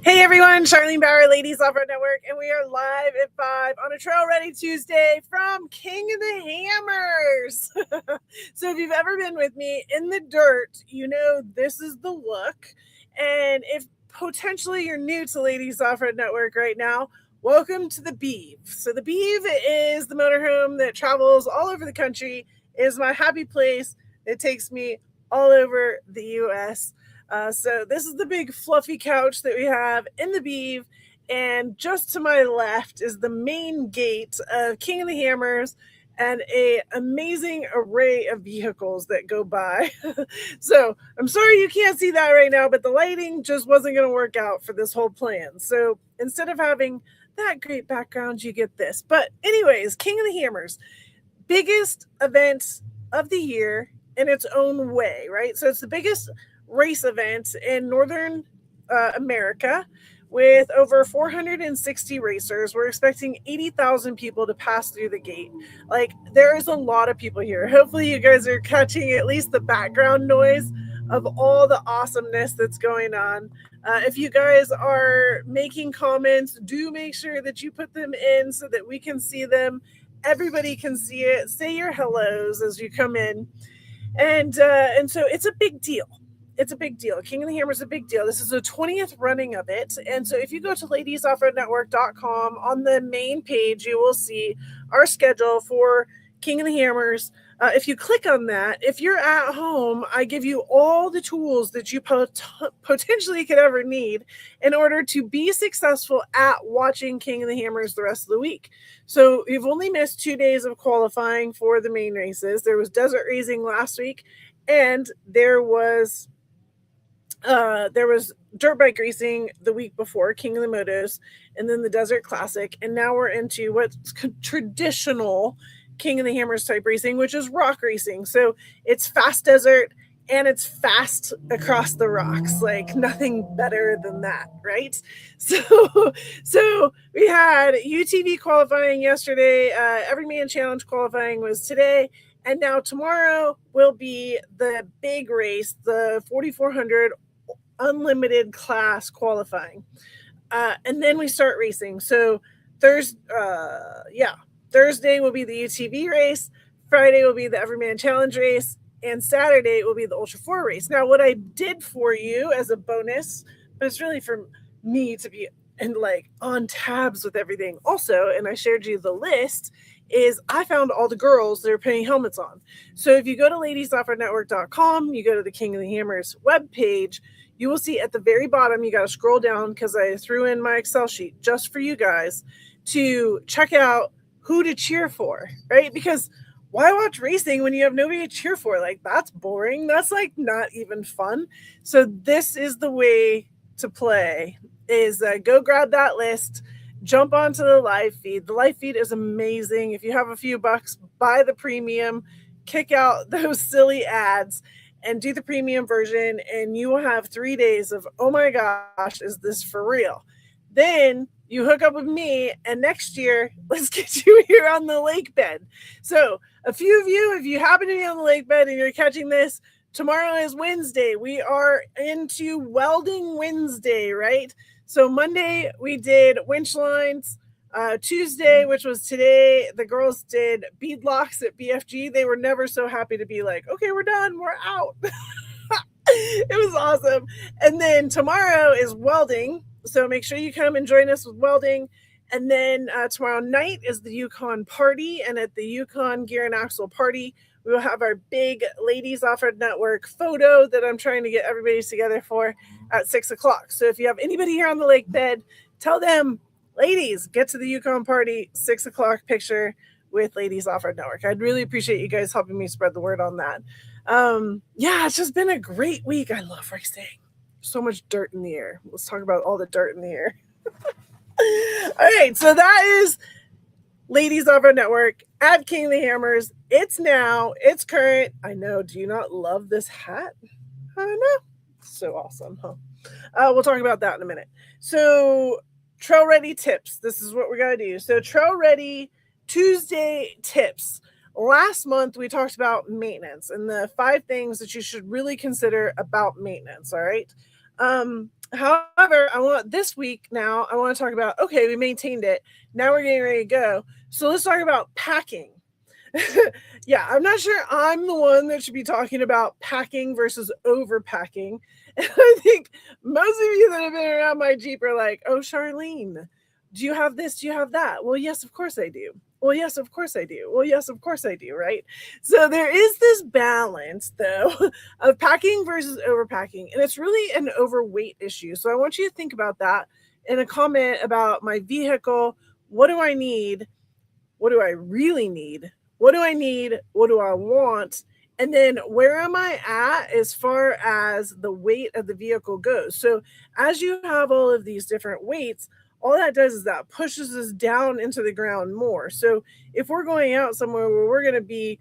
Hey everyone, Charlene Bauer, Ladies Off Road Network, and we are live at 5 on a Trail Ready Tuesday from King of the Hammers. So if you've ever been with me in the dirt, you know this is the look. And if potentially you're new to Ladies Off Road Network right now, welcome to the Beeve. So the Beeve is the motorhome that travels all over the country, is my happy place. It takes me all over the US. So this is the big fluffy couch that we have in the Beeve, and just to my left is the main gate of King of the Hammers and a amazing array of vehicles that go by. So I'm sorry you can't see that right now, but the lighting just wasn't going to work out for this whole plan. So instead of having that great background, you get this. But anyways, King of the Hammers, biggest event of the year in its own way, right? So it's the biggest race event in Northern America with over 460 racers. We're expecting 80,000 people to pass through the gate. Like, there is a lot of people here. Hopefully, you guys are catching at least the background noise of all the awesomeness that's going on. If you guys are making comments, do make sure that you put them in so that we can see them. Everybody can see it. Say your hellos as you come in, and so it's a big deal. It's a big deal. King of the Hammer is a big deal. This is the 20th running of it. And so if you go to ladiesoffroadnetwork.com, on the main page, you will see our schedule for King of the Hammers. If you click on that, if you're at home, I give you all the tools that you potentially could ever need in order to be successful at watching King of the Hammers the rest of the week. So you've only missed 2 days of qualifying for the main races. There was desert racing last week, and there was dirt bike racing the week before, King of the Motos, and then the Desert Classic. And now we're into what's traditional King of the Hammers type racing, which is rock racing. So it's fast desert and it's fast across the rocks. Like, nothing better than that, right? So we had UTV qualifying yesterday. Everyman Challenge qualifying was today. And now tomorrow will be the big race, the 4,400 unlimited class qualifying. And then we start racing. So Thursday will be the UTV race. Friday will be the Everyman Challenge race. And Saturday will be the Ultra 4 race. Now, what I did for you as a bonus, but it's really for me to be on tabs with everything also, and I shared you the list, is I found all the girls that are putting helmets on. So if you go to ladiesoffroadnetwork.com, you go to the King of the Hammers webpage, you will see at the very bottom, you got to scroll down because I threw in my Excel sheet just for you guys to check out who to cheer for, right? Because why watch racing when you have nobody to cheer for? Like, that's boring. That's not even fun. So this is the way to play, is go grab that list, jump onto the live feed. The live feed is amazing. If you have a few bucks, buy the premium, kick out those silly ads, and do the premium version, and you will have 3 days of, oh my gosh, is this for real? Then you hook up with me, and next year, let's get you here on the lake bed. So a few of you, if you happen to be on the lake bed and you're catching this, tomorrow is Wednesday. We are into Welding Wednesday, right? So Monday, we did winch lines. Tuesday, which was today, the girls did beadlocks at BFG. They were never so happy to be like, okay, we're done, we're out. It was awesome. And then tomorrow is welding. So make sure you come and join us with welding. And then tomorrow night is the Yukon party. And at the Yukon Gear and Axle party, we will have our big Ladies Off-Road Network photo that I'm trying to get everybody together for at 6 o'clock. So if you have anybody here on the lake bed, tell them, ladies, get to the Yukon party, 6 o'clock picture with Ladies Off-Road Network. I'd really appreciate you guys helping me spread the word on that. It's just been a great week. I love racing. So much dirt in the air. Let's talk about all the dirt in the air. All right, so that is Ladies Off-Road Network at King of the Hammers. It's now, it's current. I know, do you not love this hat? I don't know. So awesome, huh? We'll talk about that in a minute. So Trail Ready tips. This is what we're going to do. So Trail Ready Tuesday tips. Last month, we talked about maintenance and the 5 things that you should really consider about maintenance, all right? However, I want to talk about, okay, we maintained it. Now we're getting ready to go. So let's talk about packing. Yeah, I'm not sure I'm the one that should be talking about packing versus overpacking. And I think most of you that have been around my Jeep are like, oh, Charlene, do you have this? Do you have that? Well, yes, of course I do. Well, yes, of course I do. Well, yes, of course I do, right? So there is this balance, though, of packing versus overpacking. And it's really an overweight issue. So I want you to think about that in a comment about my vehicle. What do I need? What do I really need? What do I need? What do I want? And then where am I at as far as the weight of the vehicle goes? So as you have all of these different weights, all that does is that pushes us down into the ground more. So if we're going out somewhere where we're going to be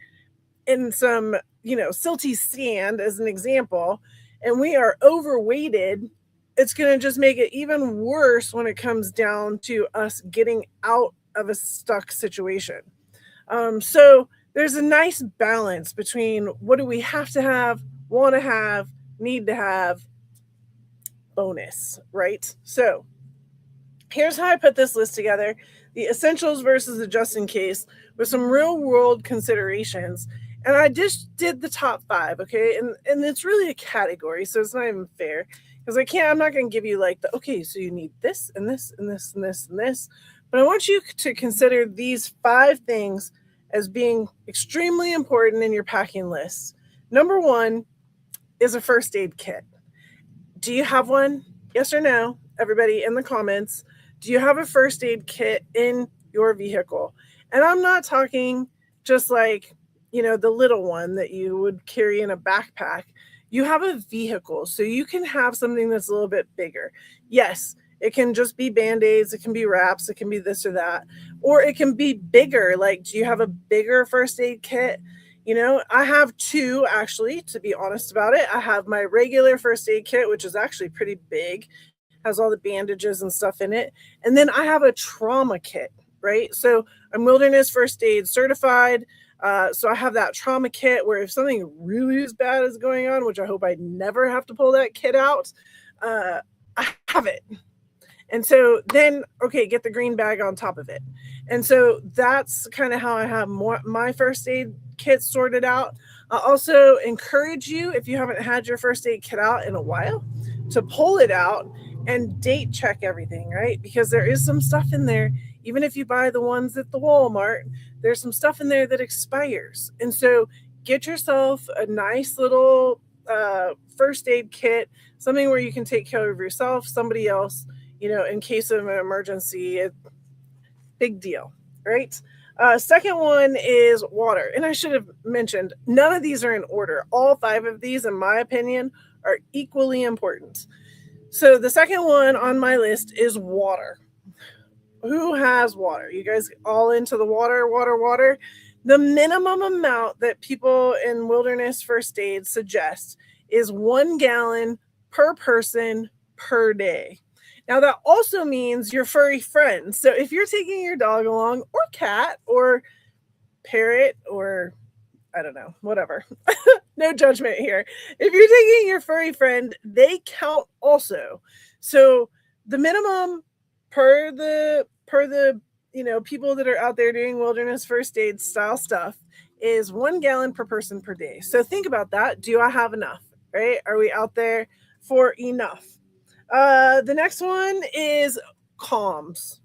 in some, silty sand as an example, and we are overweighted, it's going to just make it even worse when it comes down to us getting out of a stuck situation. So there's a nice balance between what do we have to have, want to have, need to have, bonus, right? So here's how I put this list together: the essentials versus the just in case, with some real world considerations. And I just did the top five, okay? And it's really a category, so it's not even fair because I'm not going to give you like okay, so you need this and this and this and this and this. But I want you to consider these five things as being extremely important in your packing list. Number one is a first aid kit. Do you have one? Yes or no? Everybody in the comments, do you have a first aid kit in your vehicle? And I'm not talking just like, the little one that you would carry in a backpack. You have a vehicle, so you can have something that's a little bit bigger. Yes, it can just be band-aids, it can be wraps, it can be this or that, or it can be bigger. Like, do you have a bigger first aid kit? I have two, actually, to be honest about it. I have my regular first aid kit, which is actually pretty big, has all the bandages and stuff in it. And then I have a trauma kit, right? So I'm wilderness first aid certified. So I have that trauma kit where if something really as bad is going on, which I hope I never have to pull that kit out, I have it. And so then, okay, get the green bag on top of it. And so that's kind of how I have my first aid kit sorted out. I also encourage you, if you haven't had your first aid kit out in a while, to pull it out and date check everything, right? Because there is some stuff in there, even if you buy the ones at the Walmart, there's some stuff in there that expires. And so get yourself a nice little first aid kit, something where you can take care of yourself, somebody else, in case of an emergency. Big deal, right? Second one is water. And I should have mentioned, none of these are in order. All five of these, in my opinion, are equally important. So the second one on my list is water. Who has water? You guys all into the water? The minimum amount that people in wilderness first aid suggest is 1 gallon per person per day. Now, that also means your furry friends. So if you're taking your dog along, or cat, or parrot, or I don't know, whatever. No judgment here. If you're taking your furry friend, they count also. So the minimum per the people that are out there doing wilderness first aid style stuff is 1 gallon per person per day. So think about that. Do I have enough? Right? Are we out there for enough? The next one is comms,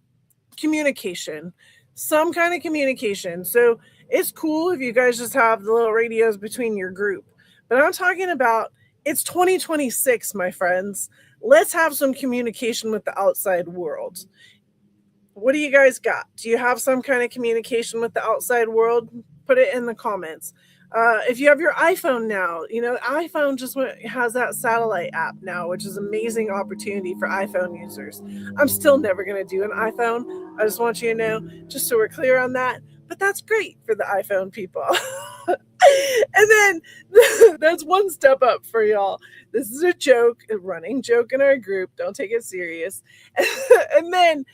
communication, some kind of communication. So it's cool if you guys just have the little radios between your group, but I'm talking about, it's 2026, my friends. Let's have some communication with the outside world. What do you guys got? Do you have some kind of communication with the outside world? Put it in the comments. If you have your iPhone now, iPhone just has that satellite app now, which is an amazing opportunity for iPhone users. I'm still never going to do an iPhone. I just want you to know, just so we're clear on that. But that's great for the iPhone people. And then that's one step up for y'all. This is a joke, a running joke in our group. Don't take it serious. And then,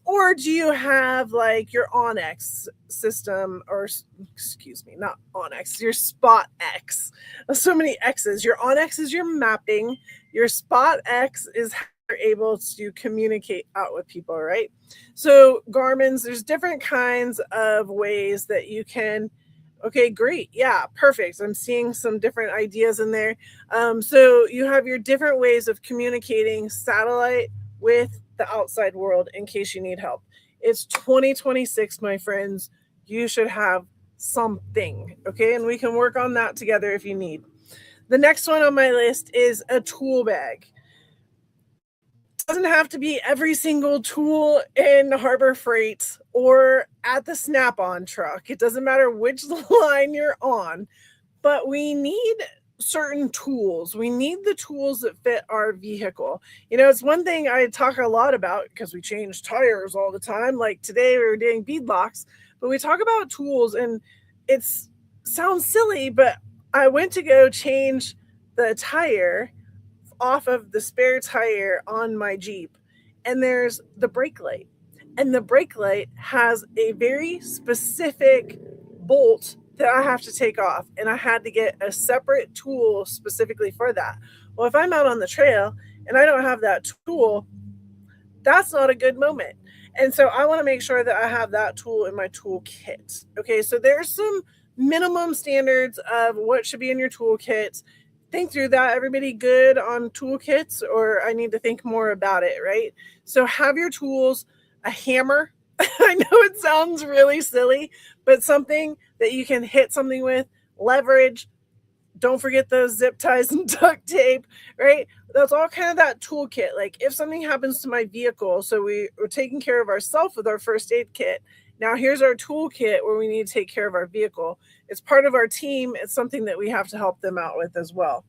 or do you have like your Onyx system, or excuse me, not Onyx, your Spot X? So many X's. Your Onyx is your mapping. Your Spot X is how you're able to communicate out with people, right? So Garmin's, there's different kinds of ways that you can. Okay, great. Yeah, perfect. I'm seeing some different ideas in there. So you have your different ways of communicating satellite with the outside world in case you need help. It's 2026, my friends. You should have something. Okay, and we can work on that together if you need. The next one on my list is a tool bag. Doesn't have to be every single tool in Harbor Freight or at the Snap on truck. It doesn't matter which line you're on, but we need certain tools. We need the tools that fit our vehicle. You know, it's one thing I talk a lot about because we change tires all the time. Like today we were doing beadlocks, but we talk about tools and it's sounds silly, but I went to go change the tire off of the spare tire on my Jeep, and there's the brake light. And the brake light has a very specific bolt that I have to take off, and I had to get a separate tool specifically for that. Well, if I'm out on the trail and I don't have that tool, that's not a good moment. And so I want to make sure that I have that tool in my toolkit. Okay, so there's some minimum standards of what should be in your toolkit. Think through that. Everybody good on toolkits, or I need to think more about it, right? So have your tools, a hammer. I know it sounds really silly, but something that you can hit something with, leverage. Don't forget those zip ties and duct tape, right? That's all kind of that toolkit. Like if something happens to my vehicle, so we're taking care of ourselves with our first aid kit. Now here's our toolkit where we need to take care of our vehicle. It's part of our team. It's something that we have to help them out with as well.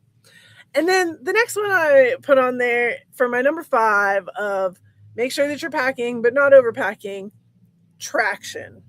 And then the next one I put on there for my number 5 of make sure that you're packing, but not overpacking, traction.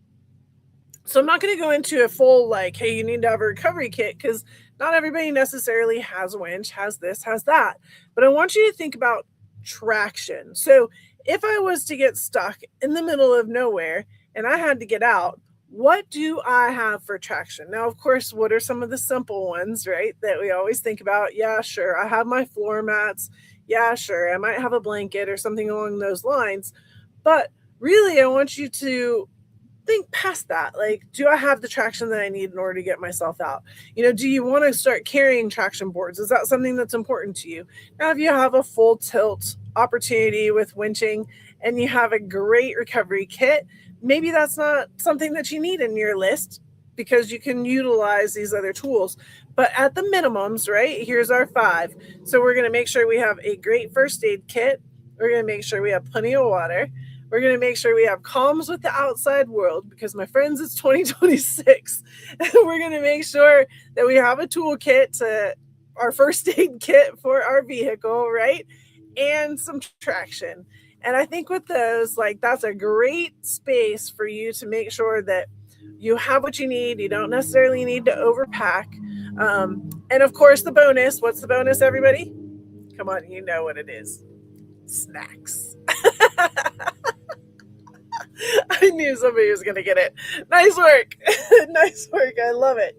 So I'm not going to go into a full like, hey, you need to have a recovery kit because not everybody necessarily has a winch, has this, has that. But I want you to think about traction. So if I was to get stuck in the middle of nowhere and I had to get out, what do I have for traction? Now, of course, what are some of the simple ones, right, that we always think about? Yeah, sure. I have my floor mats. Yeah, sure. I might have a blanket or something along those lines. But really, I want you to think past that. Like, do I have the traction that I need in order to get myself out? You know, do you want to start carrying traction boards? Is that something that's important to you? Now, if you have a full tilt opportunity with winching and you have a great recovery kit, maybe that's not something that you need in your list because you can utilize these other tools. But at the minimums, right, here's our 5. So we're going to make sure we have a great first aid kit. We're going to make sure we have plenty of water. We're going to make sure we have comms with the outside world because, my friends, it's 2026. We're going to make sure that we have a toolkit to our first aid kit for our vehicle, right? And some traction. And I think with those, like, that's a great space for you to make sure that you have what you need. You don't necessarily need to overpack. And of course, the bonus. What's the bonus, everybody? Come on, you know what it is. Snacks. I knew somebody was going to get it. Nice work. Nice work. I love it.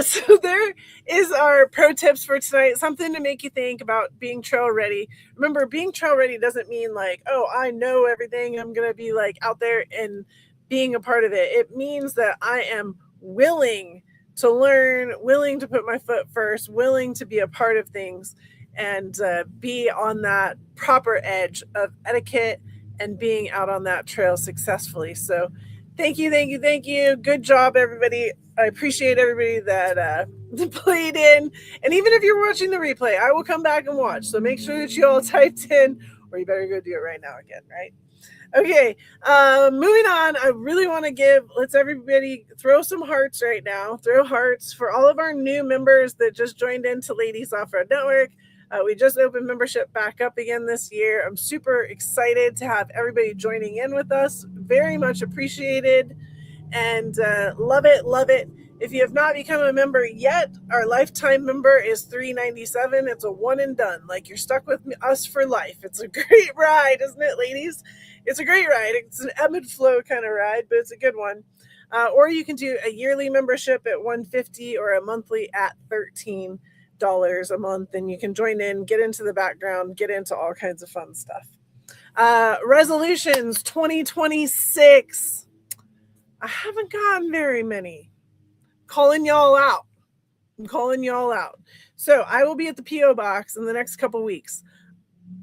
So there is our pro tips for tonight. Something to make you think about being trail ready. Remember, being trail ready doesn't mean like, oh, I know everything. I'm going to be like out there and being a part of it. It means that I am willing to learn, willing to put my foot first, willing to be a part of things and be on that proper edge of etiquette and being out on that trail successfully. So thank you, thank you, thank you. Good job, everybody. I appreciate everybody that played in. And even if you're watching the replay, I will come back and watch. So make sure that you all typed in, or you better go do it right now again, right? Okay, moving on. I really want to let's everybody throw some hearts right now. Throw hearts for all of our new members that just joined into Ladies Off-Road Network. We just opened membership back up again this year. I'm super excited to have everybody joining in with us. Very much appreciated and love it, love it. If you have not become a member yet, our lifetime member is $3.97. It's a one and done. Like, you're stuck with us for life. It's a great ride, isn't it, ladies? It's a great ride. It's an ebb and flow kind of ride, but it's a good one. Or you can do a yearly membership at $150 or a monthly at $13 a month, and you can join in, get into the background, get into all kinds of fun stuff. Resolutions 2026. I haven't gotten very many. Calling y'all out. I'm calling y'all out. So I will be at the P.O. box in the next couple weeks.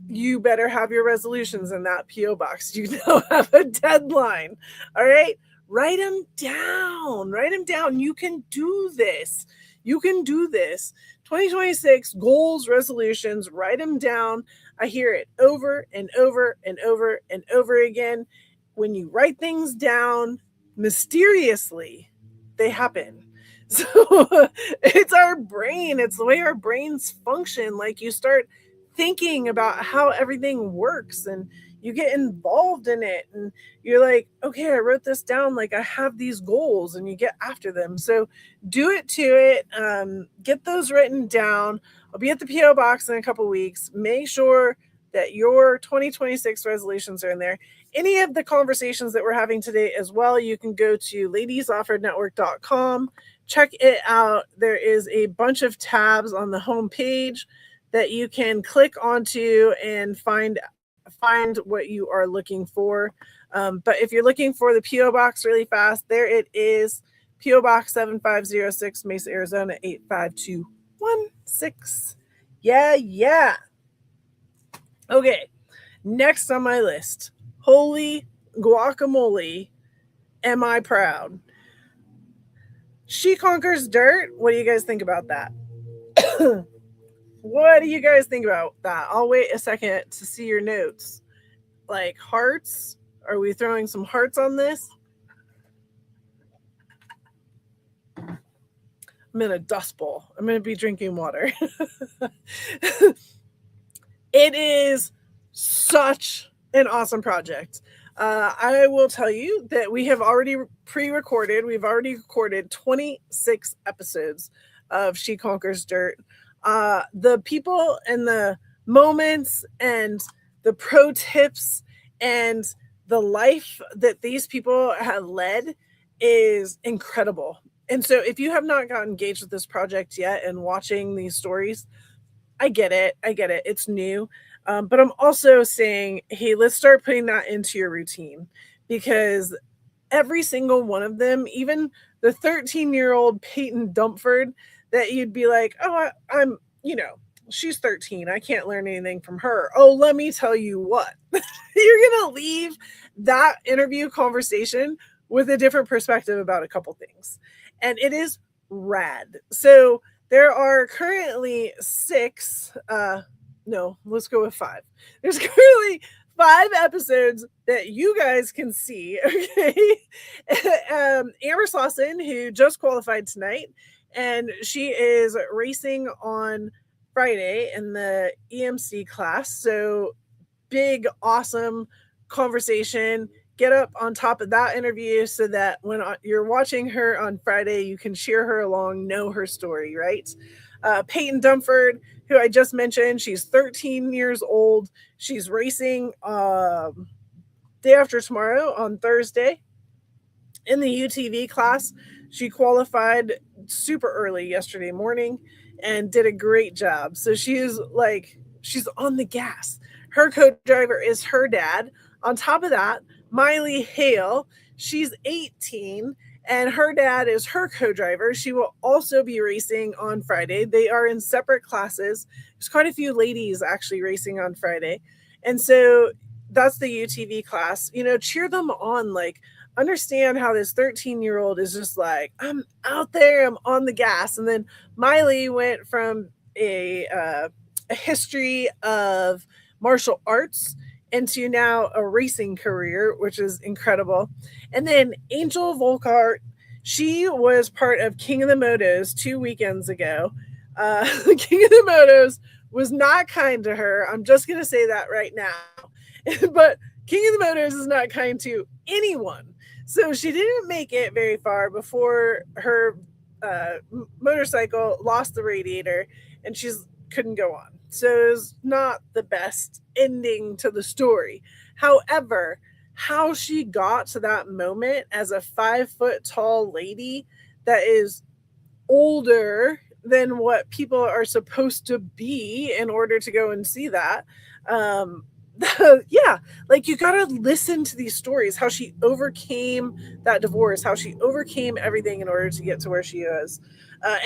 You better have your resolutions in that P.O. box. You now have a deadline. All right? Write them down. Write them down. You can do this. You can do this. 2026 goals, resolutions, write them down. I hear it over and over and over and over again. When you write things down, mysteriously, they happen. So it's our brain. It's the way our brains function. Like, you start thinking about how everything works and you get involved in it, and you're like, okay, I wrote this down, like I have these goals, and you get after them. So do it to it. Get those written down. I'll be at the PO box in a couple weeks. Make sure that your 2026 resolutions are in there. Any of the conversations that we're having today as well, you can go to ladiesoffroadnetwork.com, check it out. There is a bunch of tabs on the home page that you can click onto and find what you are looking for. But if you're looking for the P.O. Box really fast, there it is. P.O. Box 7506, Mesa, Arizona 85216. Yeah. Okay, next on my list. Holy guacamole, am I proud. She Conquers Dirt. What do you guys think about that? What do you guys think about that? I'll wait a second to see your notes. Like, hearts? Are we throwing some hearts on this? I'm in a dust bowl. I'm going to be drinking water. It is such an awesome project. I will tell you that we have already pre-recorded. We've already recorded 26 episodes of She Conquers Dirt. The people and the moments and the pro tips and the life that these people have led is incredible. And so if you have not got engaged with this project yet and watching these stories, I get it. It's new. But I'm also saying, hey, let's start putting that into your routine, because every single one of them, even the 13-year-old Peyton Dumford, that you'd be like, oh, I'm, she's 13. I can't learn anything from her. Oh, let me tell you what. You're going to leave that interview conversation with a different perspective about a couple things. And it is rad. So there are currently 6, let's go with 5. There's currently 5 episodes that you guys can see. Okay. Amber Slauson, who just qualified tonight, and she is racing on Friday in the EMC class. So big, awesome conversation. Get up on top of that interview so that when you're watching her on Friday, you can cheer her along, know her story, right? Peyton Dumford, who I just mentioned, she's 13 years old. She's racing day after tomorrow on Thursday in the UTV class. She qualified super early yesterday morning and did a great job. So she's on the gas. Her co-driver is her dad. On top of that, Miley Hale, she's 18, and her dad is her co-driver. She will also be racing on Friday. They are in separate classes. There's quite a few ladies actually racing on Friday. And so that's the UTV class. Cheer them on, like, understand how this 13-year-old is just like, I'm out there, I'm on the gas. And then Miley went from a history of martial arts into now a racing career, which is incredible. And then Angel Volkart, she was part of King of the Motos 2 weekends ago. King of the Motos was not kind to her. I'm just going to say that right now. But King of the Motos is not kind to anyone. So she didn't make it very far before her motorcycle, lost the radiator, and she's couldn't go on. So it was not the best ending to the story. However, how she got to that moment as a 5 foot tall lady that is older than what people are supposed to be in order to go and see that. Um, yeah, like you gotta listen to these stories, how she overcame that divorce, how she overcame everything in order to get to where she is.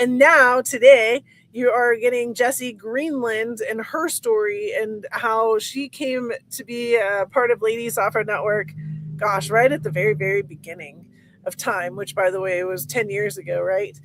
And now, today, you are getting Jessie Greenland and her story and how she came to be a part of Ladies Off Our Network, gosh, right at the very, very beginning of time, which, by the way, was 10 years ago, right?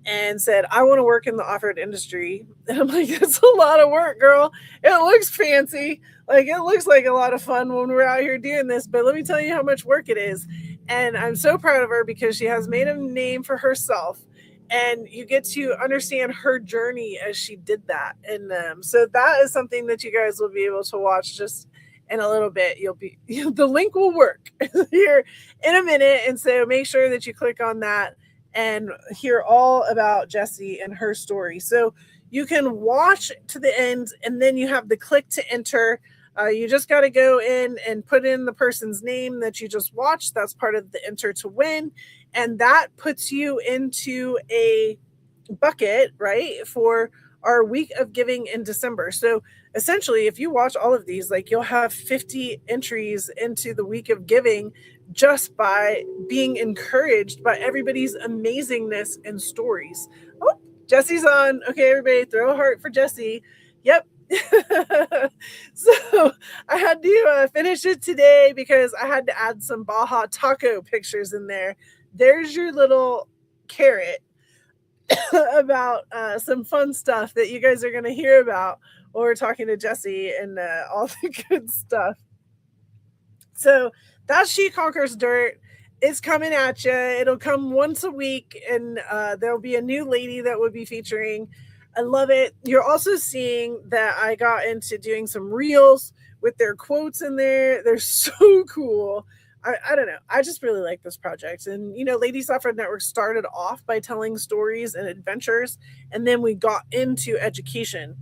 And said, I want to work in the off-road industry. And I'm like, it's a lot of work, girl. It looks fancy. Like, it looks like a lot of fun when we're out here doing this. But let me tell you how much work it is. And I'm so proud of her because she has made a name for herself. And you get to understand her journey as she did that. And so that is something that you guys will be able to watch just in a little bit. You'll be the link will work here in a minute. And so make sure that you click on that and hear all about Jessie and her story. So you can watch to the end, and then you have the click to enter. You just got to go in and put in the person's name that you just watched. That's part of the enter to win. And that puts you into a bucket, right, for our week of giving in December. So essentially, if you watch all of these, like you'll have 50 entries into the week of giving just by being encouraged by everybody's amazingness and stories. Oh, Jessie's on. Okay, everybody, throw a heart for Jessie. Yep. So I had to finish it today because I had to add some Baja Taco pictures in there. There's your little carrot about some fun stuff that you guys are going to hear about while we're talking to Jessie and all the good stuff. So that's She Conquers Dirt. It's coming at you. It'll come once a week, and there'll be a new lady that we'll be featuring. I love it. You're also seeing that I got into doing some reels with their quotes in there. They're so cool. I don't know. I just really like this project. And, Ladies Off Road Network started off by telling stories and adventures, and then we got into education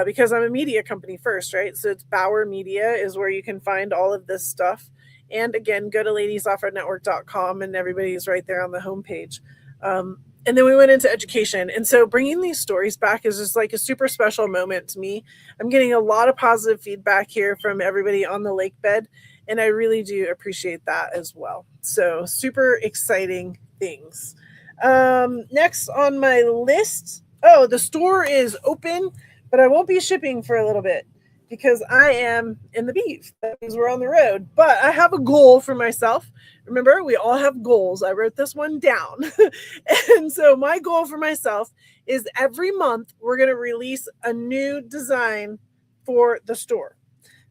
because I'm a media company first, right? So it's Bauer Media is where you can find all of this stuff. And again, go to ladiesoffroadnetwork.com and everybody's right there on the homepage. And then we went into education. And so bringing these stories back is just like a super special moment to me. I'm getting a lot of positive feedback here from everybody on the lake bed. And I really do appreciate that as well. So super exciting things. Next on my list, the store is open, but I won't be shipping for a little bit because I am in the beef. That means we're on the road. But I have a goal for myself. Remember, we all have goals. I wrote this one down. And so my goal for myself is every month we're going to release a new design for the store.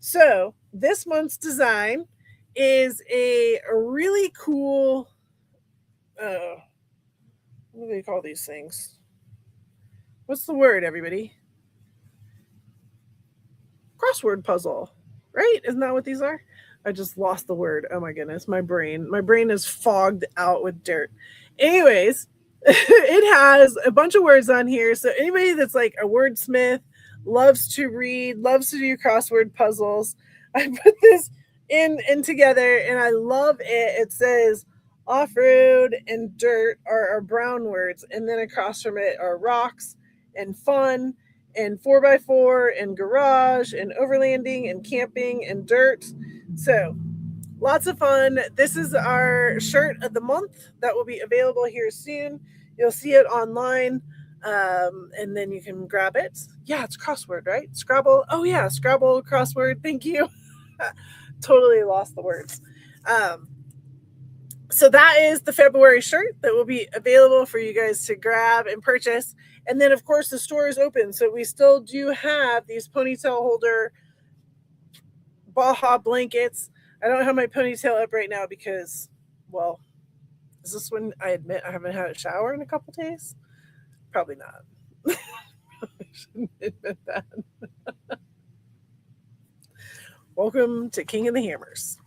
So this month's design is a really cool, what do they call these things? What's the word, everybody? Crossword puzzle, right? Isn't that what these are? I just lost the word. Oh my goodness, my brain is fogged out with dirt. Anyways, it has a bunch of words on here. So anybody that's like a wordsmith, loves to read, loves to do crossword puzzles, I put this in together and I love it. It says off-road and dirt are our brown words, and then across from it are rocks and fun and 4x4 and garage and overlanding and camping and dirt. So lots of fun. This is our shirt of the month that will be available here soon. You'll see it online, and then you can grab it. Yeah, it's crossword, right? Scrabble. Oh yeah, Scrabble crossword. Thank you. Totally lost the words. So that is the February shirt that will be available for you guys to grab and purchase. And then, of course, the store is open. So we still do have these ponytail holder Baja blankets. I don't have my ponytail up right now because, well, is this when I admit I haven't had a shower in a couple days? Probably not. I shouldn't admit that. Welcome to King of the Hammers.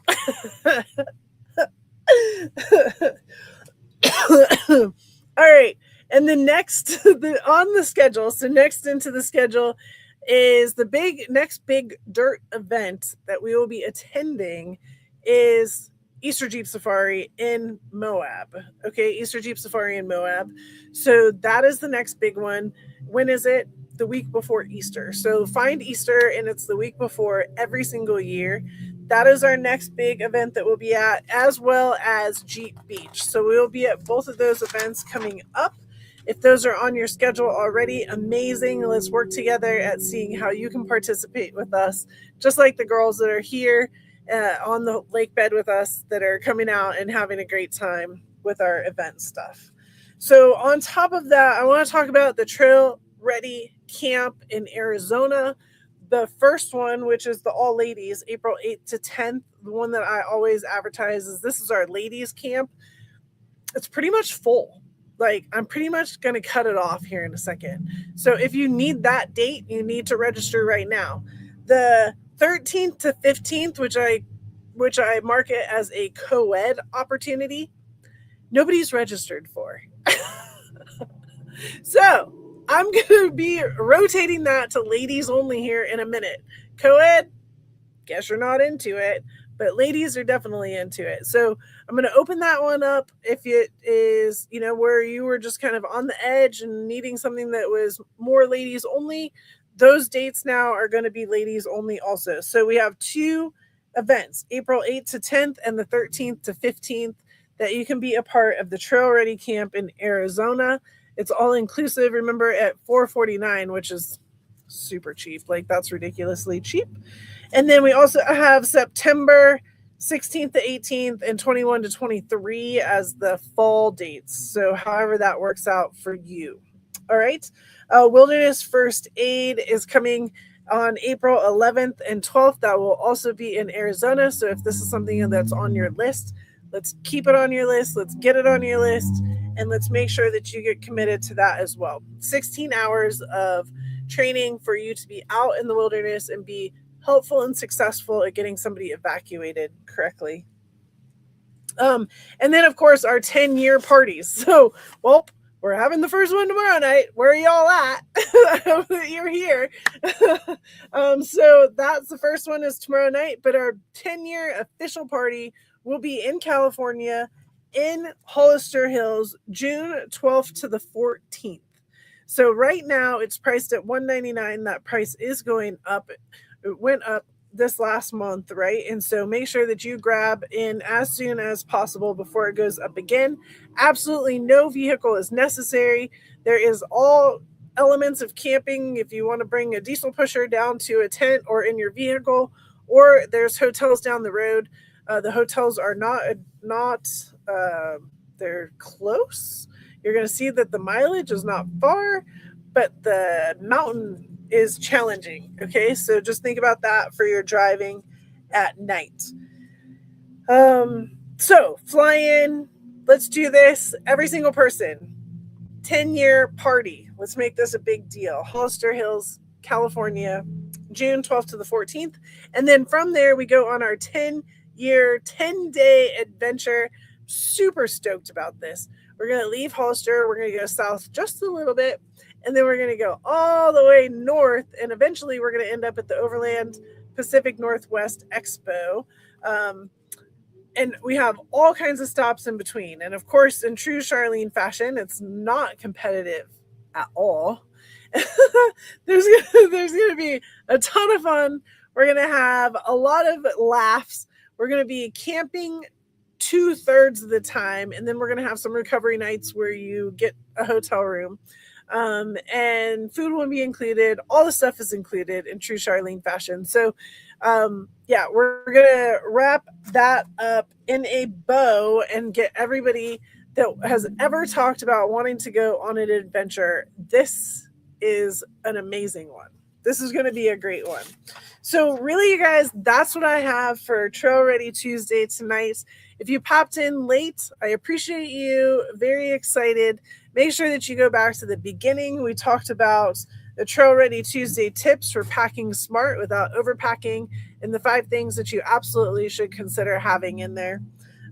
All right. And the next on the schedule, so next into the schedule is the next big dirt event that we will be attending is Easter Jeep Safari in Moab. Okay, Easter Jeep Safari in Moab. So that is the next big one. When is it? The week before Easter. So find Easter and it's the week before every single year. That is our next big event that we'll be at, as well as Jeep Beach. So we will be at both of those events coming up. If those are on your schedule already, amazing. Let's work together at seeing how you can participate with us, just like the girls that are here on the lake bed with us that are coming out and having a great time with our event stuff. So, on top of that, I want to talk about the Trail Ready Camp in Arizona. The first one, which is the all ladies, April 8th to 10th, the one that I always advertise is this is our ladies camp. It's pretty much full. Like, I'm pretty much going to cut it off here in a second. So if you need that date, you need to register right now. The 13th to 15th, which I market as a co-ed opportunity, nobody's registered for. So I'm going to be rotating that to ladies only here in a minute. Co-ed, guess you're not into it, but ladies are definitely into it. So I'm going to open that one up if it is, where you were just kind of on the edge and needing something that was more ladies only. Those dates now are going to be ladies only also. So we have two events, April 8th to 10th and the 13th to 15th, that you can be a part of the Trail Ready Camp in Arizona. It's all inclusive, remember, at $449, which is super cheap. Like, that's ridiculously cheap. And then we also have September 16th to 18th and 21 to 23 as the fall dates. So however that works out for you. All right. Wilderness First Aid is coming on April 11th and 12th. That will also be in Arizona. So if this is something that's on your list, let's keep it on your list. Let's get it on your list. And let's make sure that you get committed to that as well. 16 hours of training for you to be out in the wilderness and be helpful and successful at getting somebody evacuated correctly. And then, of course, our 10-year parties. So, we're having the first one tomorrow night. Where are y'all at? I hope that you're here. So that's the first one is tomorrow night. But our 10-year official party will be in California in Hollister Hills, June 12th to the 14th. So right now it's priced at $199. That price is going up. It went up this last month, right? And so make sure that you grab in as soon as possible before it goes up again. Absolutely no vehicle is necessary. There is all elements of camping if you want to bring a diesel pusher down to a tent or in your vehicle, or there's hotels down the road. The hotels are not they're close. You're going to see that the mileage is not far, but the mountain is challenging. Okay, so just think about that for your driving at night. So fly in. Let's do this. Every single person. 10-year party. Let's make this a big deal. Hollister Hills, California, June 12th to the 14th. And then from there, we go on our 10-year, 10-day adventure. Super stoked about this. We're going to leave Hollister. We're going to go south just a little bit. And then we're going to go all the way north. And eventually we're going to end up at the Overland Pacific Northwest Expo. And we have all kinds of stops in between. And of course, in true Charlene fashion, it's not competitive at all. there's going to be a ton of fun. We're going to have a lot of laughs. We're going to be camping 2/3 of the time. And then we're going to have some recovery nights where you get a hotel room. And food will be included. All the stuff is included in true Charlene fashion. So, we're going to wrap that up in a bow and get everybody that has ever talked about wanting to go on an adventure. This is an amazing one. This is going to be a great one. So really, you guys, that's what I have for Trail Ready Tuesday tonight. If you popped in late, I appreciate you. Very excited. Make sure that you go back to the beginning. We talked about the Trail Ready Tuesday tips for packing smart without overpacking and the 5 things that you absolutely should consider having in there,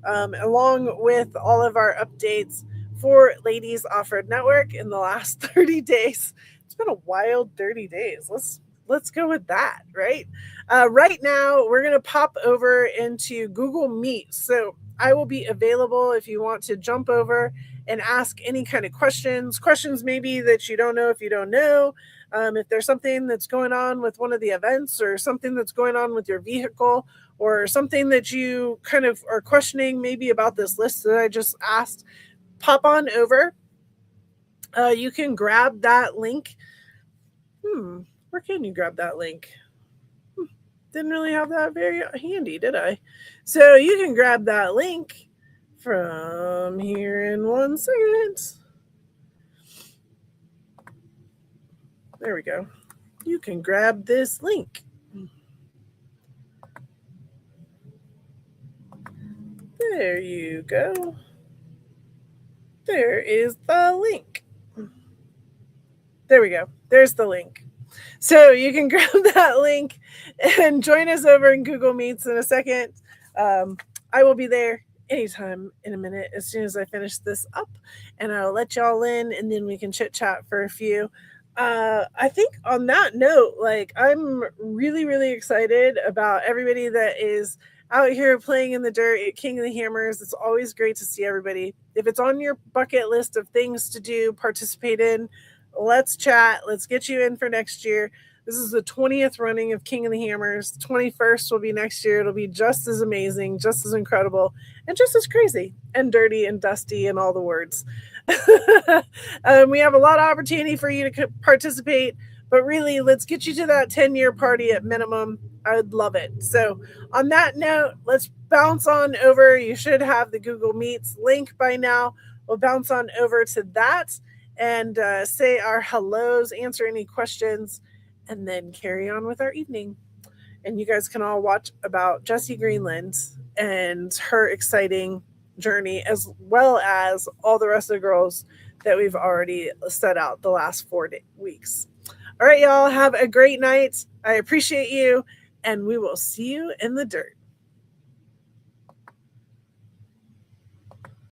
along with all of our updates for Ladies Off-Road Network in the last 30 days. It's been a wild 30 days. Let's go with that, right? Right now, we're going to pop over into Google Meet. So I will be available if you want to jump over and ask any kind of questions maybe that you don't know if you don't know. If there's something that's going on with one of the events or something that's going on with your vehicle or something that you kind of are questioning maybe about this list that I just asked, pop on over. You can grab that link. Where can you grab that link? Didn't really have that very handy, did I? So you can grab that link from here in 1 second. There we go. You can grab this link. There you go. There is the link. There we go. There's the link. So you can grab that link and join us over in Google Meets in a second. I will be there anytime in a minute as soon as I finish this up, and I'll let y'all in, and then we can chit chat for a few. I think on that note, like, I'm really, really excited about everybody that is out here playing in the dirt at King of the Hammers. It's always great to see everybody. If it's on your bucket list of things to do, participate in, let's chat. Let's get you in for next year. This is the 20th running of King of the Hammers. The 21st will be next year. It'll be just as amazing, just as incredible, and just as crazy and dirty and dusty and all the words. We have a lot of opportunity for you to participate, but really, let's get you to that 10-year party at minimum. I would love it. So on that note, let's bounce on over. You should have the Google Meets link by now. We'll bounce on over to that and say our hellos, answer any questions, and then carry on with our evening. And you guys can all watch about Jessie Greenland and her exciting journey, as well as all the rest of the girls that we've already set out the last 4 weeks. All right, y'all, have a great night. I appreciate you, and we will see you in the dirt.